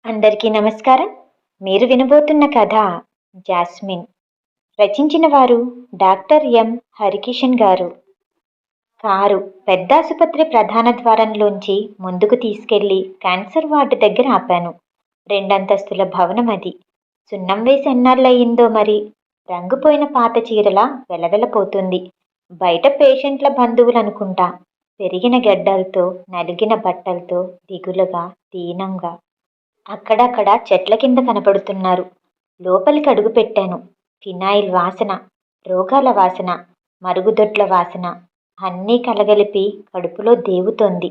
అందరికీ నమస్కారం. మీరు వినబోతున్న కథ జాస్మిన్. రచించిన వారు డాక్టర్ ఎం హరికిషన్ గారు. కారు పెద్దాసుపత్రి ప్రధాన ద్వారంలోంచి ముందుకు తీసుకెళ్లి క్యాన్సర్ వార్డు దగ్గర ఆపాను. రెండంతస్తుల భవనం అది. సున్నం వేసి ఎన్నాళ్ళయిందో మరి. రంగుపోయిన పాత చీరలా వెలవెలపోతుంది. బయట పేషెంట్ల బంధువులనుకుంటా. పెరిగిన గెడ్డలతో, నలిగిన బట్టలతో, దిగులుగా, దీనంగా. అక్కడక్కడ చెట్ల కింద కనపడుతున్నారు. లోపలికి అడుగుపెట్టాను. ఫినాయిల్ వాసన, రోగాల వాసన, మరుగుదొడ్ల వాసన అన్నీ కలగలిపి కడుపులో దేవుతోంది.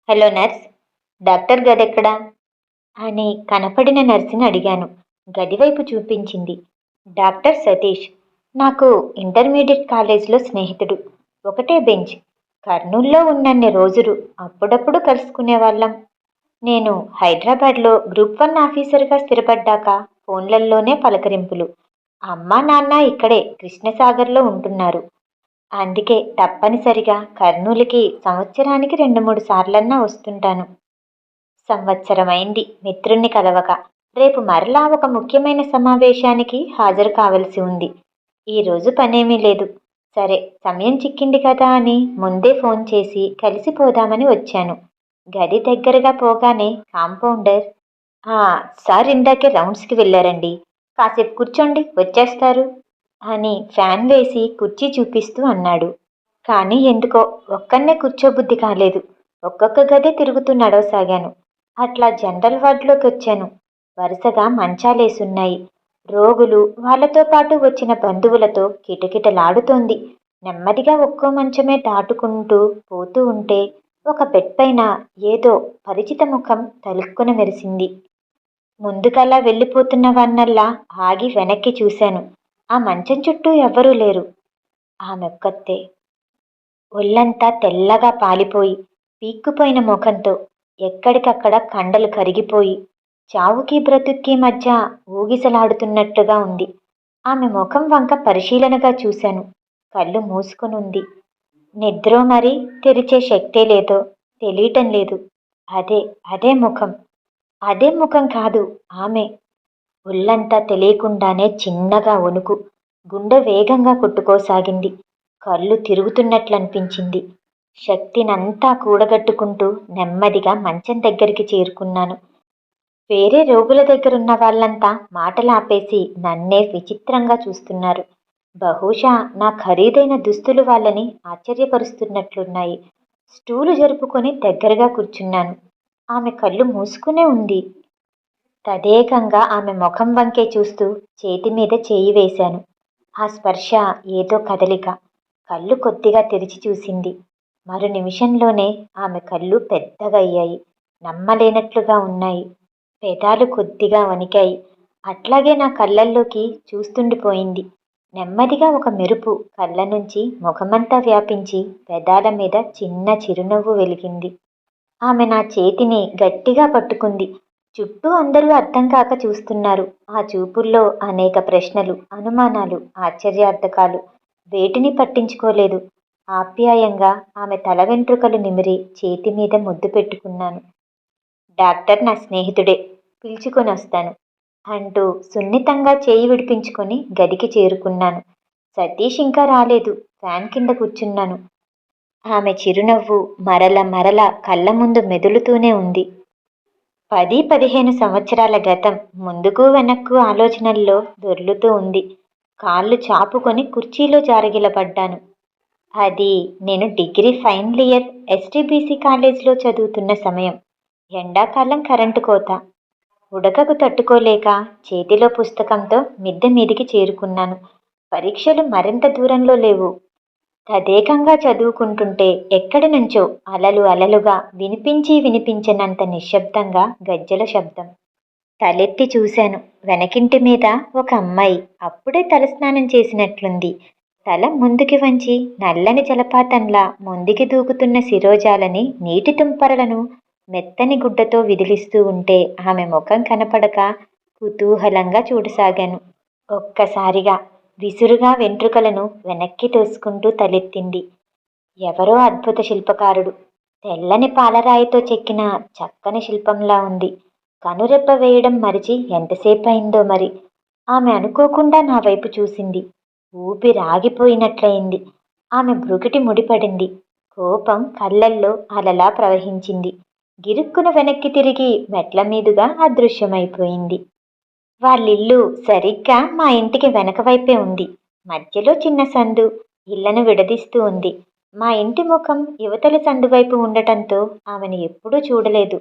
హలో నర్స్, డాక్టర్ గదెక్కడా అని కనపడిన నర్సుని అడిగాను. గదివైపు చూపించింది. డాక్టర్ సతీష్. నాకు ఇంటర్మీడియట్ కాలేజీలో స్నేహితుడు. ఒకటే బెంచ్. కర్నూల్లో ఉన్నన్ని రోజులు అప్పుడప్పుడు కలుసుకునేవాళ్ళం. నేను హైదరాబాద్లో గ్రూప్ 1 ఆఫీసర్గా స్థిరపడ్డాక ఫోన్లల్లోనే పలకరింపులు. అమ్మా నాన్న ఇక్కడే కృష్ణసాగర్లో ఉంటున్నారు. అందుకే తప్పనిసరిగా కర్నూలుకి సంవత్సరానికి 2-3 సార్లన్నా వస్తుంటాను. సంవత్సరమైంది మిత్రుణ్ణి కలవక. రేపు మరలా ఒక ముఖ్యమైన సమావేశానికి హాజరు కావలసి ఉంది. ఈరోజు పనేమీ లేదు. సరే, సమయం చిక్కింది కదా అని ముందే ఫోన్ చేసి కలిసిపోదామని వచ్చాను. గది దగ్గరగా పోగానే కాంపౌండర్, సార్ ఇందాకే రౌండ్స్కి వెళ్ళారండి, కాసేపు కూర్చోండి వచ్చేస్తారు అని ఫ్యాన్ వేసి కుర్చీ చూపిస్తూ అన్నాడు. కానీ ఎందుకో ఒక్కన్నే కూర్చోబుద్ధి కాలేదు. ఒక్కొక్క గదే తిరుగుతూ నడవసాగాను. అట్లా జనరల్ వార్డులోకి వచ్చాను. వరుసగా మంచాలేసున్నాయి. రోగులు, వాళ్లతో పాటు వచ్చిన బంధువులతో కిటకిటలాడుతోంది. నెమ్మదిగా ఒక్కో మంచమే దాటుకుంటూ పోతూ ఉంటే ఒక బెడ్ పైన ఏదో పరిచిత ముఖం తలుక్కున మెరిసింది. ముందుకలా వెళ్ళిపోతున్న వాన్నల్లా ఆగి వెనక్కి చూశాను. ఆ మంచం చుట్టూ ఎవ్వరూ లేరు. ఆమెొక్కతే. ఒళ్ళంతా తెల్లగా పాలిపోయి, పీక్కుపోయిన ముఖంతో, ఎక్కడికక్కడ కండలు కరిగిపోయి, చావుకి బ్రతుక్కి మధ్య ఊగిసలాడుతున్నట్లుగా ఉంది. ఆమె ముఖం వంక పరిశీలనగా చూశాను. కళ్ళు మూసుకునుంది. నిద్రో మరి తెరిచే శక్తే లేదో తెలియటం లేదు. అదే ముఖం. అదే ముఖం కాదు, ఆమె. ఒళ్ళంతా తెలియకుండానే చిన్నగా వణుకు. గుండె వేగంగా కొట్టుకోసాగింది. కళ్ళు తిరుగుతున్నట్లనిపించింది. శక్తినంతా కూడగట్టుకుంటూ నెమ్మదిగా మంచం దగ్గరికి చేరుకున్నాను. వేరే రోగుల దగ్గరున్న వాళ్ళంతా మాటలాపేసి నన్నే విచిత్రంగా చూస్తున్నారు. బహుశా నా ఖరీదైన దుస్తులు వాళ్ళని ఆశ్చర్యపరుస్తున్నట్లున్నాయి. స్టూలు జరుపుకొని దగ్గరగా కూర్చున్నాను. ఆమె కళ్ళు మూసుకునే ఉంది. తదేకంగా ఆమె ముఖం వంకే చూస్తూ చేతి మీద చేయి వేశాను. ఆ స్పర్శ ఏదో కదలిక. కళ్ళు కొద్దిగా తెరిచి చూసింది. మరు నిమిషంలోనే ఆమె కళ్ళు పెద్దగా అయ్యాయి. నమ్మలేనట్లుగా ఉన్నాయి. పెదాలు కొద్దిగా వణికాయి. అట్లాగే నా కళ్ళల్లోకి చూస్తుండిపోయింది. నెమ్మదిగా ఒక మెరుపు కళ్ళ నుంచి ముఖమంతా వ్యాపించి పెదాల మీద చిన్న చిరునవ్వు వెలిగింది. ఆమె నా చేతిని గట్టిగా పట్టుకుంది. చుట్టూ అందరూ అర్థం కాక చూస్తున్నారు. ఆ చూపుల్లో అనేక ప్రశ్నలు, అనుమానాలు, ఆశ్చర్యార్థకాలు. వేటిని పట్టించుకోలేదు. ఆప్యాయంగా ఆమె తల వెంట్రుకలు నిమిరి చేతి మీద ముద్దు పెట్టుకున్నాను. డాక్టర్ నా స్నేహితుడే, పిలుచుకొని వస్తాను అంటూ సున్నితంగా చేయి విడిపించుకొని గదికి చేరుకున్నాను. సతీష్ ఇంకా రాలేదు. ఫ్యాన్ కింద కూర్చున్నాను. ఆమె చిరునవ్వు మరల కళ్ళ ముందు మెదులుతూనే ఉంది. 10-15 సంవత్సరాల గతం ముందుకు వెనక్కు ఆలోచనల్లో దొర్లుతూ ఉంది. కాళ్ళు చాపుకొని కుర్చీలో జారగిలపడ్డాను. అది నేను డిగ్రీ ఫైనల్ ఇయర్ ఎస్టీబీసీ కాలేజీలో చదువుతున్న సమయం. ఎండాకాలం కరెంటు కోత. ఉడకకు తట్టుకోలేక చేతిలో పుస్తకంతో మిద్దె మీదికి చేరుకున్నాను. పరీక్షలు మరింత దూరంలో లేవు. తదేకంగా చదువుకుంటుంటే ఎక్కడి నుంచో అలలుగా వినిపించనంత నిశ్శబ్దంగా గజ్జెల శబ్దం. తలెత్తి చూశాను. వెనకింటి మీద ఒక అమ్మాయి అప్పుడే తలస్నానం చేసినట్లుంది. తల ముందుకి వంచి నల్లని జలపాతంలా ముందుకి దూకుతున్న శిరోజాలని, నీటి తుంపరలను మెత్తని గుడ్డతో విదిలిస్తూ ఉంటే ఆమె ముఖం కనపడక కుతూహలంగా చూడసాగాను. ఒక్కసారిగా విసురుగా వెంట్రుకలను వెనక్కి తోసుకుంటూ తలెత్తింది. ఎవరో అద్భుత శిల్పకారుడు. తెల్లని పాలరాయితో చెక్కిన చక్కని శిల్పంలా ఉంది. కనురెప్ప వేయడం మరిచి ఎంతసేపయిందో మరి. ఆమె అనుకోకుండా నా వైపు చూసింది. ఊపిరాగిపోయినట్లయింది. ఆమె భ్రుకుటి ముడిపడింది. కోపం కళ్ళల్లో అలలా ప్రవహించింది. గిరుక్కున వెనక్కి తిరిగి మెట్ల మీదుగా అదృశ్యమైపోయింది. వాళ్ళిల్లు సరిగ్గా మా ఇంటికి వెనక వైపే ఉంది. మధ్యలో చిన్న సందు ఇళ్లను విడదీస్తూ ఉంది. మా ఇంటి ముఖం యువతల సందు వైపు ఉండటంతో ఆమెను ఎప్పుడూ చూడలేదు.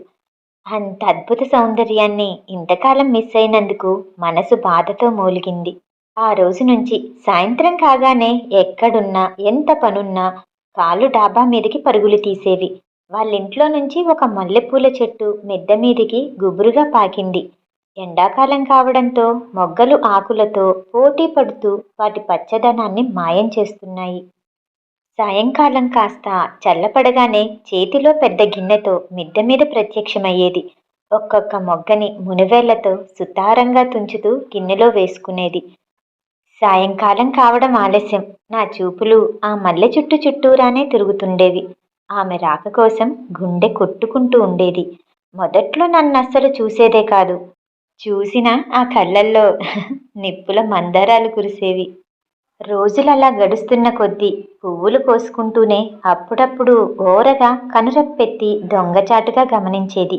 అంత అద్భుత సౌందర్యాన్ని ఇంతకాలం మిస్ అయినందుకు మనసు బాధతో మూలిగింది. ఆ రోజు నుంచి సాయంత్రం కాగానే ఎక్కడున్నా ఎంత పనున్నా కాళ్ళు డాబా మీదికి పరుగులు తీసేవి. వాళ్ళింట్లో నుంచి ఒక మల్లెపూల చెట్టు మిద్దె మీదికి గుబురుగా పాకింది. ఎండాకాలం కావడంతో మొగ్గలు ఆకులతో పోటీ పడుతూ వాటి పచ్చదనాన్ని మాయం చేస్తున్నాయి. సాయంకాలం కాస్త చల్లపడగానే చేతిలో పెద్ద గిన్నెతో మిద్దె మీద ప్రత్యక్షమయ్యేది. ఒక్కొక్క మొగ్గని మునివేళ్లతో సుతారంగా తుంచుతూ గిన్నెలో వేసుకునేది. సాయంకాలం కావడం ఆలస్యం. నా చూపులు ఆ మల్లె చుట్టూరానే తిరుగుతుండేవి. ఆమె రాక కోసం గుండె కొట్టుకుంటూ ఉండేది. మొదట్లో నన్నస్సలు చూసేదే కాదు. చూసినా ఆ కళ్ళల్లో నిప్పుల మందారాలు కురిసేవి. రోజులలా గడుస్తున్న కొద్దీ పువ్వులు కోసుకుంటూనే అప్పుడప్పుడు ఓరగా కనురెప్పెత్తి దొంగచాటుగా గమనించేది.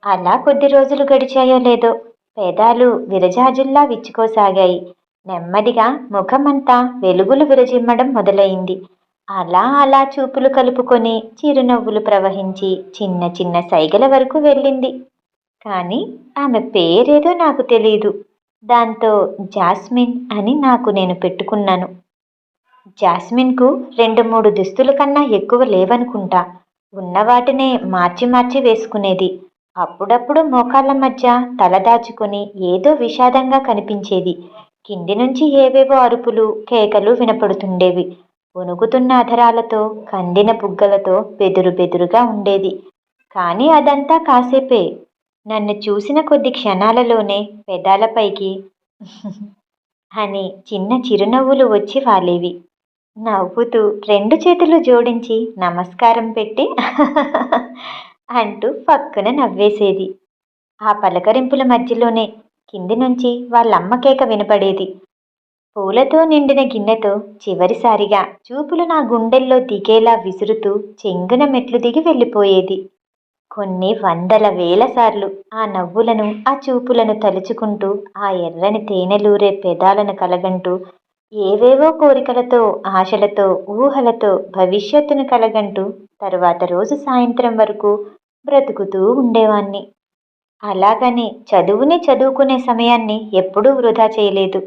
అలా కొద్ది రోజులు గడిచాయో లేదో పెదాలు విరజాజుల్లా విచ్చుకోసాగాయి. నెమ్మదిగా ముఖమంతా వెలుగులు విరజిమ్మడం మొదలయింది. అలా అలా చూపులు కలుపుకొని చిరునవ్వులు ప్రవహించి చిన్న చిన్న సైగల వరకు వెళ్ళింది. కానీ ఆమె పేరేదో నాకు తెలీదు. దాంతో జాస్మిన్ అని నాకు నేను పెట్టుకున్నాను. జాస్మిన్కు 2-3 దుస్తుల కన్నా ఎక్కువ లేవనుకుంటా. ఉన్న వాటినే మార్చి మార్చి వేసుకునేది. అప్పుడప్పుడు మోకాళ్ళ మధ్య తల దాచుకొని ఏదో విషాదంగా కనిపించేది. కింది నుంచి ఏవేవో అరుపులు కేకలు వినపడుతుండేవి. వణుకుతున్న అధరాలతో కందిన బుగ్గలతో బెదురు బెదురుగా ఉండేది. కానీ అదంతా కాసేపే. నన్ను చూసిన కొద్ది క్షణాలలోనే పెదాలపైకి అని చిన్న చిరునవ్వులు వచ్చి వాలేవి. నవ్వుతూ 2 చేతులు జోడించి నమస్కారం పెట్టి అంటూ పక్కన నవ్వేసేది. ఆ పలకరింపుల మధ్యలోనే కింది నుంచి వాళ్ళమ్మ కేక వినపడేది. పూలతో నిండిన గిన్నెతో చివరిసారిగా చూపులు నా గుండెల్లో దిగేలా విసురుతూ చెంగున మెట్లు దిగి వెళ్ళిపోయేది. కొన్ని వందల వేల సార్లు ఆ నవ్వులను ఆ చూపులను తలుచుకుంటూ ఆ ఎర్రని తేనెలూరే పెదాలను కలగంటూ ఏవేవో కోరికలతో ఆశలతో ఊహలతో భవిష్యత్తును కలగంటూ తరువాత రోజు సాయంత్రం వరకు బ్రతుకుతూ ఉండేవాణ్ణి. అలాగని చదువుని చదువుకునే సమయాన్ని ఎప్పుడూ వృధా చేయలేదు.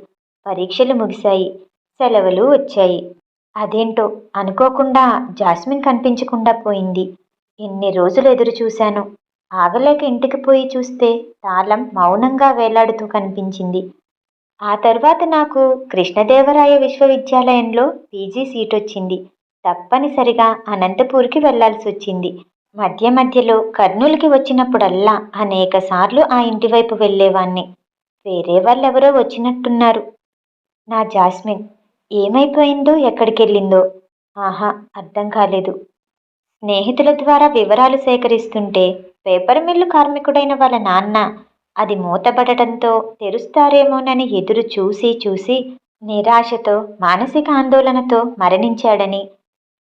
పరీక్షలు ముగిశాయి. సెలవులు వచ్చాయి. అదేంటో అనుకోకుండా జాస్మిన్ కనిపించకుండా పోయింది. ఎన్ని రోజులు ఎదురు చూశాను. ఆగలేక ఇంటికి పోయి చూస్తే తాళం మౌనంగా వేలాడుతూ కనిపించింది. ఆ తర్వాత నాకు కృష్ణదేవరాయ విశ్వవిద్యాలయంలో పీజీ సీటొచ్చింది. తప్పనిసరిగా అనంతపూర్కి వెళ్లాల్సి వచ్చింది. మధ్య మధ్యలో కర్నూలుకి వచ్చినప్పుడల్లా అనేక సార్లు ఆ ఇంటివైపు వెళ్ళేవాణ్ణి. వేరే వాళ్ళెవరో వచ్చినట్టున్నారు. నా జాస్మిన్ ఏమైపోయిందో ఎక్కడికెళ్ళిందో ఆహా అర్థం కాలేదు. స్నేహితుల ద్వారా వివరాలు సేకరిస్తుంటే పేపర్ మిల్లు కార్మికుడైన వాళ్ళ నాన్న అది మూతబడటంతో తెరుస్తారేమోనని ఎదురు చూసి చూసి నిరాశతో మానసిక ఆందోళనతో మరణించాడని,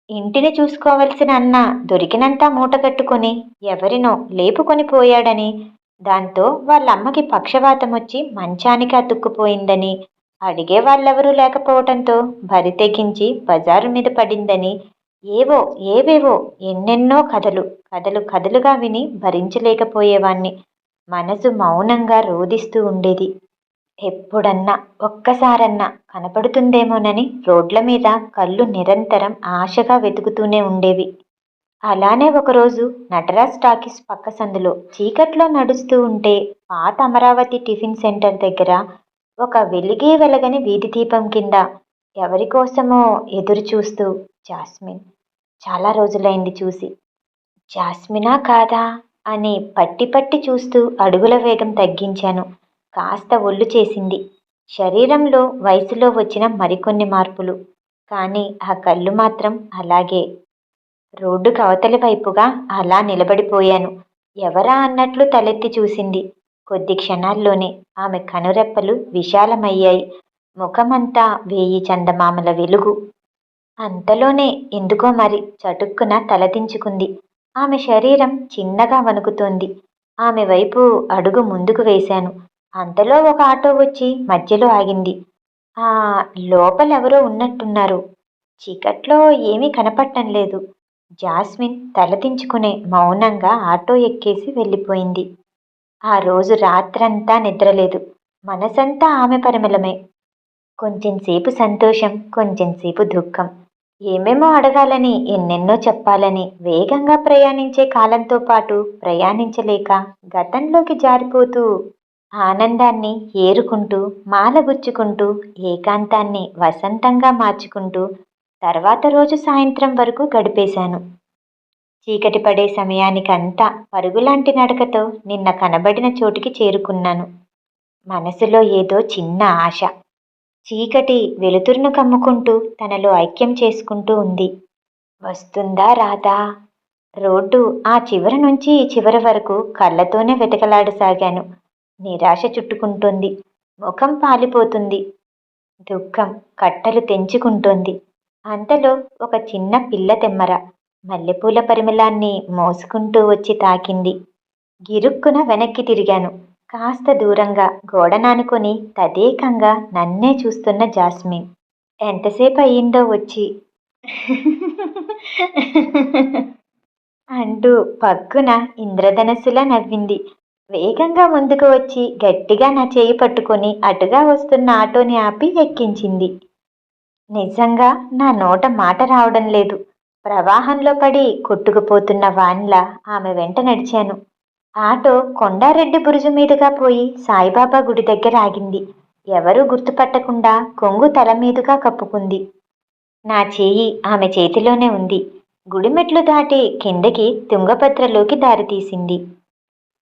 ఇంటిని చూసుకోవలసిన అన్న దొరికినంత మూటకట్టుకొని ఎవరినో లేపుకొని పోయాడని, దాంతో వాళ్ళమ్మకి పక్షవాతం వచ్చి మంచానికి అతుక్కుపోయిందని, అడిగే వాళ్ళెవరూ లేకపోవటంతో బరి తెగించి బజారు మీద పడిందని, ఏవో ఏవేవో ఎన్నెన్నో కథలు కథలు కథలుగా విని భరించలేకపోయేవాణ్ణి. మనసు మౌనంగా రోదిస్తూ ఉండేది. ఎప్పుడన్నా ఒక్కసారన్నా కనపడుతుందేమోనని రోడ్ల మీద కళ్ళు నిరంతరం ఆశగా వెతుకుతూనే ఉండేవి. అలానే ఒకరోజు నటరాజ్ టాకీస్ పక్క సందులో చీకట్లో నడుస్తూ ఉంటే పాత అమరావతి టిఫిన్ సెంటర్ దగ్గర ఒక వెలిగే వెలగని వీధి దీపం కింద ఎవరికోసమో ఎదురు చూస్తూ జాస్మిన్. చాలా రోజులైంది చూసి. జాస్మినా కాదా అని పట్టి పట్టి చూస్తూ అడుగుల వేగం తగ్గించాను. కాస్త ఒళ్ళు చేసింది. శరీరంలో వయసులో వచ్చిన మరికొన్ని మార్పులు. కానీ ఆ కళ్ళు మాత్రం అలాగే. రోడ్డుకు అవతలి వైపుగా అలా నిలబడిపోయాను. ఎవరా అన్నట్లు తలెత్తి చూసింది. కొద్ది క్షణాల్లోనే ఆమె కనురెప్పలు విశాలమయ్యాయి. ముఖమంతా వేయి చందమామల వెలుగు. అంతలోనే ఎందుకో మరి చటుక్కున తలదించుకుంది. ఆమె శరీరం చిన్నగా వణుకుతోంది. ఆమె వైపు అడుగు ముందుకు వేశాను. అంతలో ఒక ఆటో వచ్చి మధ్యలో ఆగింది. ఆ లోపలెవరో ఉన్నట్టున్నారు. చీకట్లో ఏమీ కనపడటం లేదు. జాస్మిన్ తలదించుకునే మౌనంగా ఆటో ఎక్కేసి వెళ్ళిపోయింది. ఆ రోజు రాత్రంతా నిద్రలేదు. మనసంతా ఆమె పరిమళమే. కొంచెంసేపు సంతోషం, కొంచెంసేపు దుఃఖం. ఏమేమో అడగాలని, ఎన్నెన్నో చెప్పాలని వేగంగా ప్రయాణించే కాలంతో పాటు ప్రయాణించలేక గతంలోకి జారిపోతూ ఆనందాన్ని ఏరుకుంటూ, మాలగుచ్చుకుంటూ, ఏకాంతాన్ని వసంతంగా మార్చుకుంటూ తర్వాత రోజు సాయంత్రం వరకు గడిపేశాను. చీకటి పడే సమయానికంతా పరుగులాంటి నడకతో నిన్న కనబడిన చోటికి చేరుకున్నాను. మనసులో ఏదో చిన్న ఆశ. చీకటి వెలుతురును కమ్ముకుంటూ తనలో ఐక్యం చేసుకుంటూ ఉంది. వస్తుందా రాదా? రోడ్డు ఆ చివరి నుంచి ఈ చివరి వరకు కళ్ళతోనే వెతకలాడసాగాను. నిరాశ చుట్టుకుంటోంది. ముఖం పాలిపోతుంది. దుఃఖం కట్టలు తెంచుకుంటోంది. అంతలో ఒక చిన్న పిల్ల తెమ్మర మల్లెపూల పరిమళాన్ని మోసుకుంటూ వచ్చి తాకింది. గిరుక్కున వెనక్కి తిరిగాను. కాస్త దూరంగా గోడనానుకొని తదేకంగా నన్నే చూస్తున్న జాస్మిన్. ఎంతసేపు అయ్యిందో వచ్చి అంటూ పక్కున ఇంద్రధనస్సులా నవ్వింది. వేగంగా ముందుకు వచ్చి గట్టిగా నా చేయి పట్టుకొని అటుగా వస్తున్న ఆటోని ఆపి ఎక్కించింది. నిజంగా నా నోట మాట రావడం లేదు. ప్రవాహంలో పడి కొట్టుకుపోతున్న వాన్లా ఆమె వెంట నడిచాను. ఆటో కొండారెడ్డి బురుజు మీదుగా పోయి సాయిబాబా గుడి దగ్గర ఆగింది. ఎవరూ గుర్తుపట్టకుండా కొంగు తల మీదుగా కప్పుకుంది. నా చేయి ఆమె చేతిలోనే ఉంది. గుడిమెట్లు దాటి కిందకి తుంగభద్రలోకి దారితీసింది.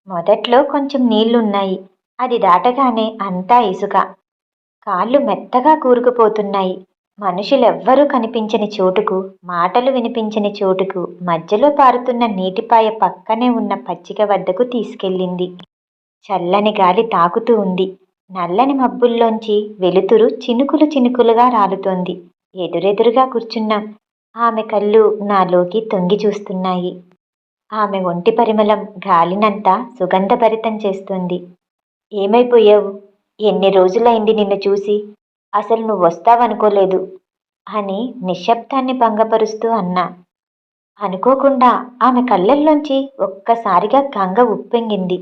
మొదట్లో కొంచెం నీళ్లున్నాయి. అది దాటగానే అంతా ఇసుక. కాళ్ళు మెత్తగా కూరుకుపోతున్నాయి. మనుషులెవ్వరూ కనిపించని చోటుకు, మాటలు వినిపించని చోటుకు, మధ్యలో పారుతున్న నీటిపాయ పక్కనే ఉన్న పచ్చిక వద్దకు తీసుకెళ్ళింది. చల్లని గాలి తాకుతూ ఉంది. నల్లని మబ్బుల్లోంచి వెలుతురు చినుకులు చినుకులుగా రాలుతోంది. ఎదురెదురుగా కూర్చున్నాం. ఆమె కళ్ళు నాలోకి తొంగి చూస్తున్నాయి. ఆమె ఒంటి పరిమళం గాలినంతా సుగంధభరితం చేస్తుంది. ఏమైపోయావు? ఎన్ని రోజులైంది నిన్ను చూసి? అసలు నువ్వు వస్తావనుకోలేదు అని నిశ్శబ్దాన్ని భంగపరుస్తూ అన్నా. అనుకోకుండా ఆమె కళ్ళల్లోంచి ఒక్కసారిగా గంగ ఉప్పొంగింది.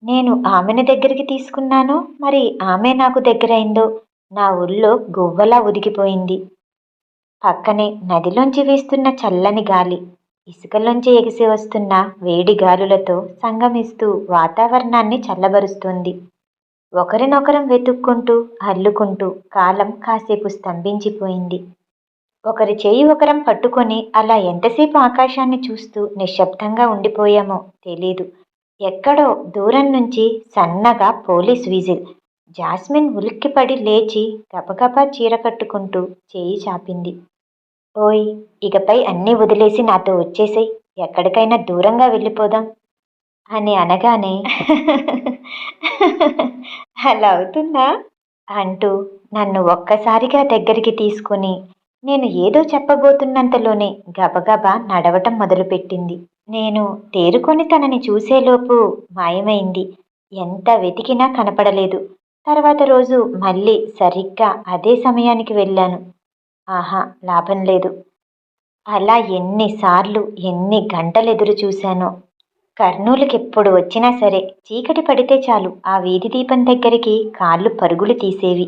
నేను ఆమెను దగ్గరికి తీసుకున్నానో మరి ఆమె నాకు దగ్గరైందో నా ఒళ్ళో గువ్వలా ఉదిగిపోయింది. పక్కనే నదిలోంచి వీస్తున్న చల్లని గాలి ఇసుకలోంచి ఎగిసి వస్తున్న వేడి గాలులతో సంగమిస్తూ వాతావరణాన్ని చల్లబరుస్తుంది. ఒకరినొకరం వెతుక్కుంటూ అల్లుకుంటూ కాలం కాసేపు స్తంభించిపోయింది. ఒకరి చేయి ఒకరం పట్టుకొని అలా ఎంతసేపు ఆకాశాన్ని చూస్తూ నిశ్శబ్దంగా ఉండిపోయామో తెలీదు. ఎక్కడో దూరం నుంచి సన్నగా పోలీస్ విజిల్. జాస్మిన్ ఉలిక్కిపడి లేచి గబగబా చీర కట్టుకుంటూ చేయి చాపింది. ఓయ్, ఇకపై అన్నీ వదిలేసి నాతో వచ్చేసేయ్, ఎక్కడికైనా దూరంగా వెళ్ళిపోదాం అని అనగానే అలా అవుతుందా అంటూ నన్ను ఒక్కసారిగా దగ్గరికి తీసుకొని నేను ఏదో చెప్పబోతున్నంతలోనే గబగబా నడవటం మొదలుపెట్టింది. నేను తేరుకొని తనని చూసేలోపు మాయమైంది. ఎంత వెతికినా కనపడలేదు. తర్వాత రోజు మళ్ళీ సరిగ్గా అదే సమయానికి వెళ్ళాను. ఆహా, లాభం లేదు. అలా ఎన్నిసార్లు ఎన్ని గంటలు ఎదురు చూశానో. కర్నూలుకెప్పుడు వచ్చినా సరే చీకటి పడితే చాలు ఆ వీధి దీపం దగ్గరికి కాళ్ళు పరుగులు తీసేవి.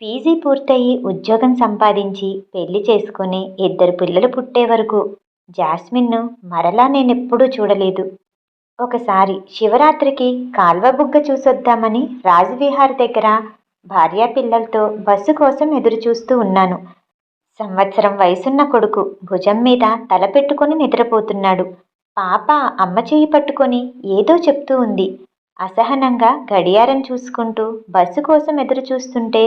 పీజీ పూర్తయి ఉద్యోగం సంపాదించి పెళ్లి చేసుకుని 2 పిల్లలు పుట్టే వరకు జాస్మిన్ను మరలా నేనెప్పుడూ చూడలేదు. ఒకసారి శివరాత్రికి కాల్వబుగ్గ చూసొద్దామని రాజవిహార్ దగ్గర భార్యా పిల్లలతో బస్సు కోసం ఎదురుచూస్తూ ఉన్నాను. సంవత్సరం వయసున్న కొడుకు భుజం మీద తల పెట్టుకుని నిద్రపోతున్నాడు. పాప అమ్మ చెయ్యి పట్టుకొని ఏదో చెప్తూ ఉంది. అసహనంగా గడియారం చూసుకుంటూ బస్సు కోసం ఎదురు చూస్తుంటే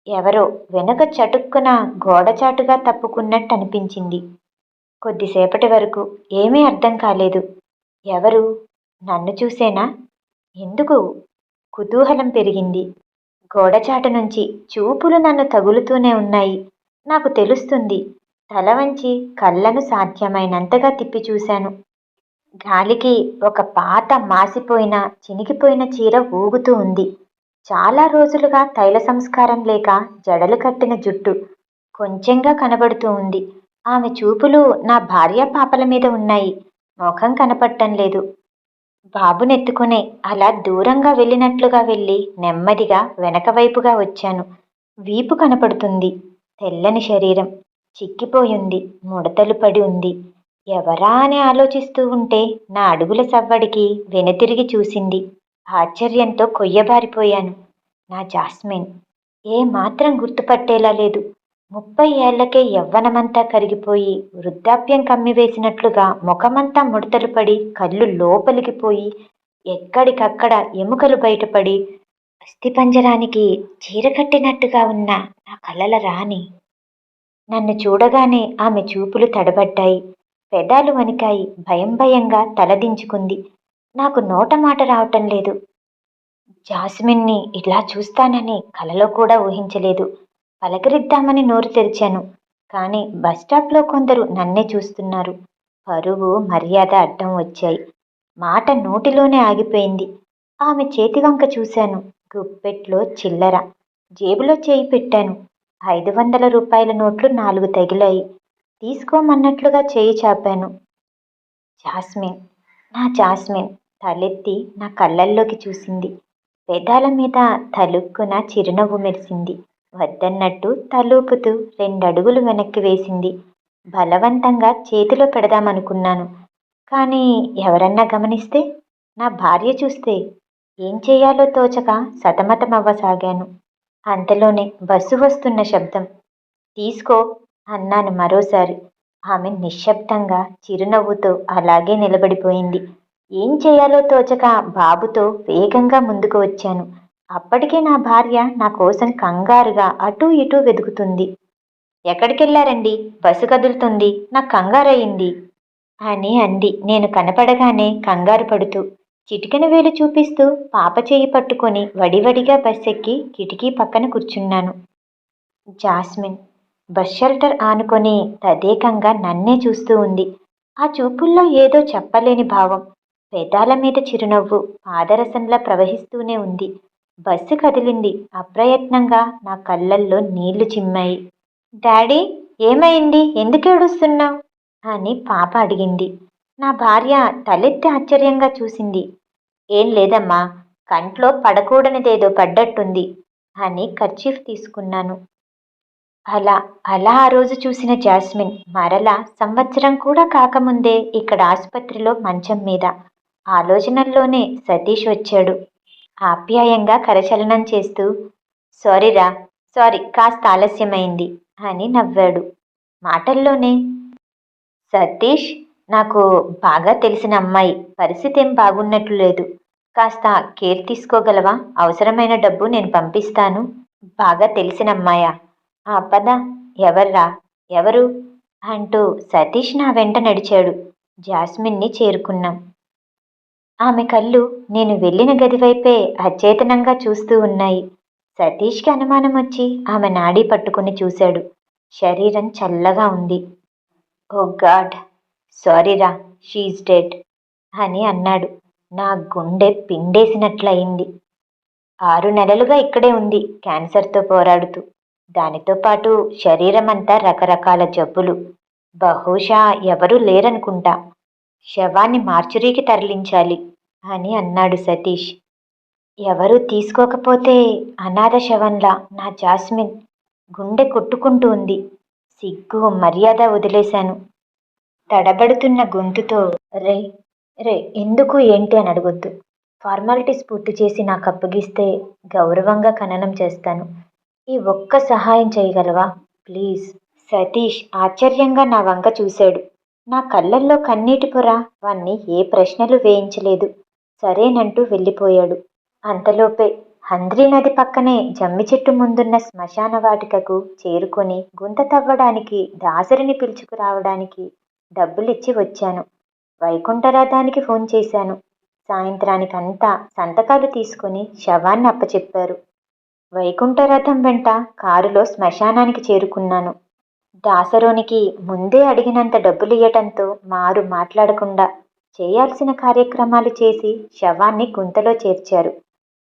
ఎవరో వెనుక చటుక్కున గోడచాటుగా తప్పుకున్నట్టు అనిపించింది. కొద్దిసేపటి వరకు ఏమీ అర్థం కాలేదు. ఎవరు నన్ను చూసేనా? ఎందుకు? కుతూహలం పెరిగింది. గోడచాట నుంచి చూపులు నన్ను తగులుతూనే ఉన్నాయి. నాకు తెలుస్తుంది. తల వంచి కళ్ళను సాధ్యమైనంతగా తిప్పి చూశాను. గాలికి ఒక పాత మాసిపోయిన చినిగిపోయిన చీర ఊగుతూ ఉంది. చాలా రోజులుగా తైల సంస్కారం లేక జడలు కట్టిన జుట్టు కొంచెంగా కనబడుతూ ఉంది. ఆమె చూపులు నా భార్య పాపల మీద ఉన్నాయి. ముఖం కనపడటం లేదు. బాబునెత్తుకునే అలా దూరంగా వెళ్ళినట్లుగా వెళ్ళి నెమ్మదిగా వెనక వైపుగా వచ్చాను. వీపు కనపడుతుంది. తెల్లని శరీరం చిక్కిపోయింది. ముడతలు పడి ఉంది. ఎవరా అని ఆలోచిస్తూ ఉంటే నా అడుగుల సవ్వడికి వెనుతిరిగి చూసింది. ఆశ్చర్యంతో కొయ్యబారిపోయాను. నా జాస్మిన్. ఏ మాత్రం గుర్తుపట్టేలా లేదు. 30 ఏళ్లకే యవ్వనమంతా కరిగిపోయి వృద్ధాప్యం కమ్మివేసినట్లుగా ముఖమంతా ముడతలు పడి కళ్ళు లోపలికి పోయి ఎక్కడికక్కడ ఎముకలు బయటపడి అస్థిపంజరానికి చీర కట్టినట్టుగా ఉన్న నా కలల రాణి. నన్ను చూడగానే ఆమె చూపులు తడబడ్డాయి. పెదాలు వణికాయి. భయం భయంగా తలదించుకుంది. నాకు నోట మాట రావటం లేదు. జాస్మిన్ని ఇలా చూస్తానని కలలో కూడా ఊహించలేదు. పలకరిద్దామని నోరు తెరిచాను. కానీ బస్టాప్లో కొందరు నన్నే చూస్తున్నారు. పరువు మర్యాద అడ్డం వచ్చాయి. మాట నోటిలోనే ఆగిపోయింది. ఆమె చేతి వంక చూశాను. గుప్పెట్లో చిల్లర. జేబులో చేయి పెట్టాను. 500 రూపాయల నోట్లు 4 తగిలాయి. తీసుకోమన్నట్లుగా చేయి చాపాను. జాస్మిన్. నా జాస్మిన్ తలెత్తి నా కళ్ళల్లోకి చూసింది. పెదాల మీద తలుక్కున చిరునవ్వు మెరిసింది. వద్దన్నట్టు తలూపుతూ 2 అడుగులు వెనక్కి వేసింది. బలవంతంగా చేతిలో పెడదామనుకున్నాను. కానీ ఎవరన్నా గమనిస్తే, నా భార్య చూస్తే ఏం చేయాలో తోచక సతమతమవ్వసాగాను. అంతలోనే బస్సు వస్తున్న శబ్దం. తీసుకో అన్నాను మరోసారి. ఆమె నిశ్శబ్దంగా చిరునవ్వుతో అలాగే నిలబడిపోయింది. ఏం చేయాలో తోచక బాబుతో వేగంగా ముందుకు వచ్చాను. అప్పటికే నా భార్య నా కోసం కంగారుగా అటూ ఇటూ వెతుకుతుంది. ఎక్కడికెళ్ళారండి? బస్సు కదులుతుంది. నాకు కంగారయింది అని అంది నేను కనపడగానే కంగారు పడుతూ. చిటికెన వేలు చూపిస్తూ పాప చేయి పట్టుకొని వడివడిగా బస్సెక్కి కిటికీ పక్కన కూర్చున్నాను. జాస్మిన్ బస్ షెల్టర్ ఆనుకొని తదేకంగా నన్నే చూస్తూ ఉంది. ఆ చూపుల్లో ఏదో చెప్పలేని భావం. పెదాల మీద చిరునవ్వు పాదరసంలా ప్రవహిస్తూనే ఉంది. బస్సు కదిలింది. అప్రయత్నంగా నా కళ్ళల్లో నీళ్లు చిమ్మాయి. డాడీ, ఏమైంది? ఎందుకు ఏడుస్తున్నావు అని పాప అడిగింది. నా భార్య తలెత్తి ఆశ్చర్యంగా చూసింది. ఏం లేదమ్మా, కంట్లో పడకూడనిదేదో పడ్డట్టుంది అని కర్చీఫ్ తీసుకున్నాను. అలా అలా ఆ రోజు చూసిన జాస్మిన్ మరలా సంవత్సరం కూడా కాకముందే ఇక్కడ ఆసుపత్రిలో మంచం మీద. ఆలోచనల్లోనే సతీష్ వచ్చాడు. ఆప్యాయంగా కరచలనం చేస్తూ సారీరా, సారీ, కాస్త ఆలస్యమైంది అని నవ్వాడు. మాటల్లోనే సతీష్, నాకు బాగా తెలిసిన అమ్మాయి, పరిస్థితి ఏం బాగున్నట్లు లేదు. కాస్త కేర్ తీసుకోగలవా? అవసరమైన డబ్బు నేను పంపిస్తాను. బాగా తెలిసిన అమ్మాయా? ఆ పద. ఎవర్రా? ఎవరు అంటూ సతీష్ నా వెంట నడిచాడు. జాస్మిన్ని చేరుకున్నాం. ఆమె కళ్ళు నేను వెళ్ళిన గదివైపే అచేతనంగా చూస్తూ ఉన్నాయి. సతీష్కి అనుమానం వచ్చి ఆమె నాడీ పట్టుకుని చూశాడు. శరీరం చల్లగా ఉంది. ఓ గాడ్, సారీరా, షీఈస్ డెడ్ అని అన్నాడు. నా గుండె పిండేసినట్లయింది. 6 నెలలుగా ఇక్కడే ఉంది క్యాన్సర్తో పోరాడుతూ. దానితో పాటు శరీరమంతా రకరకాల జబ్బులు. బహుశా ఎవరూ లేరనుకుంటా. శవాన్ని మార్చురీకి తరలించాలి అని అన్నాడు సతీష్. ఎవరూ తీసుకోకపోతే అనాథ శవంలా నా జాస్మిన్. గుండె కొట్టుకుంటూ ఉంది. సిగ్గు మర్యాద వదిలేశాను. తడబడుతున్న గొంతుతో రే రే ఎందుకు ఏంటి అని అడగొద్దు. ఫార్మాలిటీస్ పూర్తి చేసి నాకు అప్పగిస్తే గౌరవంగా ఖననం చేస్తాను. ఈ ఒక్క సహాయం చేయగలవా ప్లీజ్? సతీష్ ఆశ్చర్యంగా నా వంక చూశాడు. నా కళ్ళల్లో కన్నీటి పొర వాణ్ణి ఏ ప్రశ్నలు వేయించలేదు. సరేనంటూ వెళ్ళిపోయాడు. అంతలోపే హంద్రీ నది పక్కనే జమ్మి చెట్టు ముందున్న శ్మశాన వాటికకు చేరుకొని గుంత తవ్వడానికి దాసరిని పిలుచుకురావడానికి డబ్బులిచ్చి వచ్చాను. వైకుంఠరాధానికి ఫోన్ చేశాను. సాయంత్రానికంతా సంతకాలు తీసుకుని శవాన్ని అప్పచెప్పారు. వైకుంఠరథం వెంట కారులో శ్మశానానికి చేరుకున్నాను. దాసరోనికి ముందే అడిగినంత డబ్బులియ్యటంతో మారు మాట్లాడకుండా చేయాల్సిన కార్యక్రమాలు చేసి శవాన్ని గుంతలో చేర్చారు.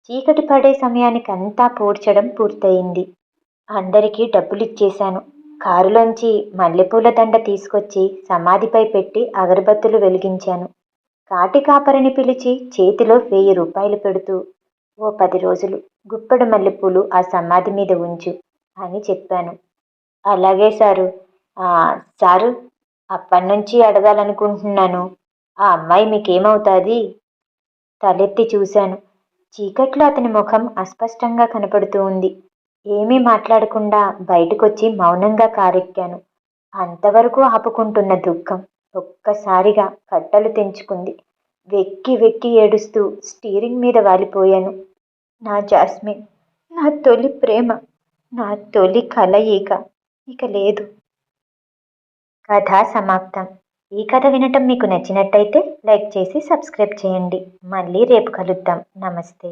చీకటి పడే సమయానికంతా పూడ్చడం పూర్తయింది. అందరికీ డబ్బులిచ్చేశాను. కారులోంచి మల్లెపూల దండ తీసుకొచ్చి సమాధిపై పెట్టి అగరబత్తులు వెలిగించాను. కాటి కాపరిని పిలిచి చేతిలో 1000 రూపాయలు పెడుతూ, ఓ 10 రోజులు గుప్పెడు మల్లెపూలు ఆ సమాధి మీద ఉంచు అని చెప్పాను. అలాగే సారు. "ఆ, సారు, అప్పట్నుంచి అడగాలనుకుంటున్నాను. ఆ అమ్మాయి మీకేమవుతాది?" తలెత్తి చూశాను. చీకట్లో అతని ముఖం అస్పష్టంగా కనపడుతూ ఉంది. ఏమీ మాట్లాడకుండా బయటకొచ్చి మౌనంగా కారెక్కాను. అంతవరకు ఆపుకుంటున్న దుఃఖం ఒక్కసారిగా కట్టలు తెంచుకుంది. వెక్కి వెక్కి ఏడుస్తూ స్టీరింగ్ మీద వాలిపోయాను. నా జాస్మిన్, నా తొలి ప్రేమ, నా తొలి కలయిక ఇక లేదు. కథ సమాప్తం. ఈ కథ వినటం మీకు నచ్చినట్టయితే లైక్ చేసి సబ్స్క్రైబ్ చేయండి. మళ్ళీ రేపు కలుద్దాం. నమస్తే.